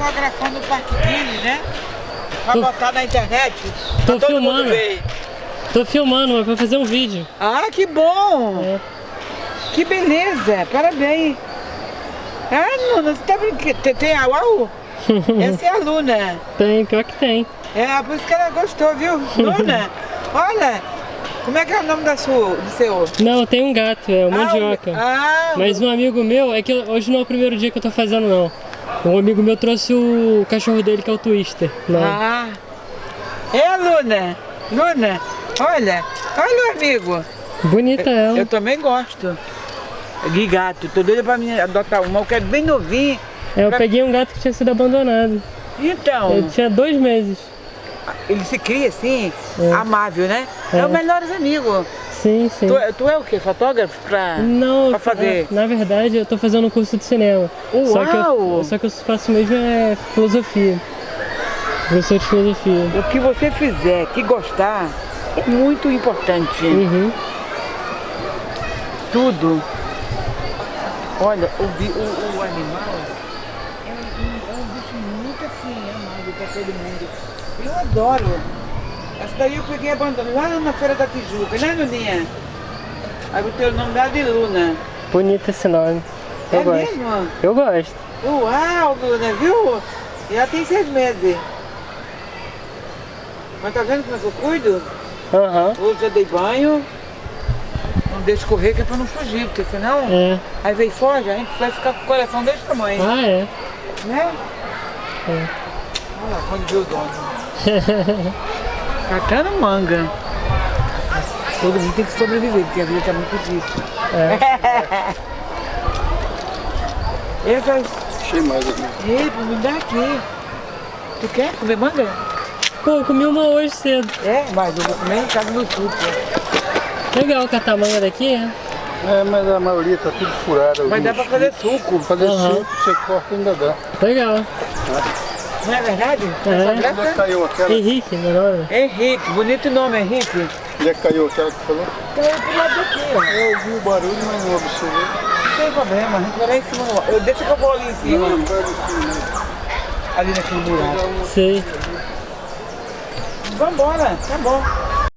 fotografando o Parque Guilherme, né? Pra botar na internet. Tô Todo mundo filmando. ver. Tô filmando, mas pra fazer um vídeo. Ah, que bom! É. Que beleza! Parabéns! Ah, Luna, você tá brincando? Tem a UAU? Essa é a Luna. Tem, pior que tem. É, por isso que ela gostou, viu? Luna, olha, como é que é o nome do seu? Não, tem um gato, é o mandioca. Mas um amigo meu, é que hoje não é o primeiro dia que eu tô fazendo não. Um amigo meu trouxe o cachorro dele, que é o Twister. Ah, é, Luna? Luna, olha o amigo. Bonita ela. Eu também gosto de gato, tô doida pra mim adotar uma, eu quero bem novinho. Eu peguei um gato que tinha sido abandonado. Então, Ele tinha 2 meses. ele se cria assim, amável, né? É o melhores amigo. Sim, sim. Tu é o quê? Fotógrafo Não, pra fazer? na verdade eu tô fazendo um curso de cinema. Uau! Só que eu faço mesmo é filosofia. Professor de filosofia. O que você fizer, que gostar, é muito importante. Uhum. Tudo. Olha, o animal é um bicho muito assim, amado pra todo mundo. Eu adoro. Essa daí eu peguei abandonado lá na Feira da Tijuca, né, Luninha? Aí botei o nome dela de Luna. Bonito esse nome. Eu É gosto. mesmo? Eu gosto. Uau, Luna, viu? E ela tem 6 meses. Mas tá vendo como é que eu cuido? Aham. Hoje eu dei banho. Não deixo correr, que é pra não fugir, porque senão... É. Aí vem foge, a gente vai ficar com o coração desse tamanho. Ah, é. Né? É. Olha lá, quando viu o dono. Catando manga. Todo mundo tem que sobreviver, porque a vida tá muito difícil. É. Essas... Achei mais aqui. Ei, me dá aqui. Tu quer comer manga? Pô, eu comi uma hoje cedo. É, mas eu vou comer em casa no suco. Legal catar manga daqui, né? É, mas a maioria tá tudo furada. Mas dá pra fazer suco. Fazer Aham. suco, você corta ainda dá. Legal. Não é verdade? É. Essa Onde é que graça? caiu aquela? Henrique, meu nome. Henrique, bonito nome, Henrique. Onde é que caiu aquela que falou? Então pro lado daqui, ó. Eu ouvi o barulho, mas não observei. Não tem problema, a gente vai lá em cima. Deixa que eu vou ali em cima. Não, vai aqui, né? Ali naquele buraco. Sei. Vambora, tá bom.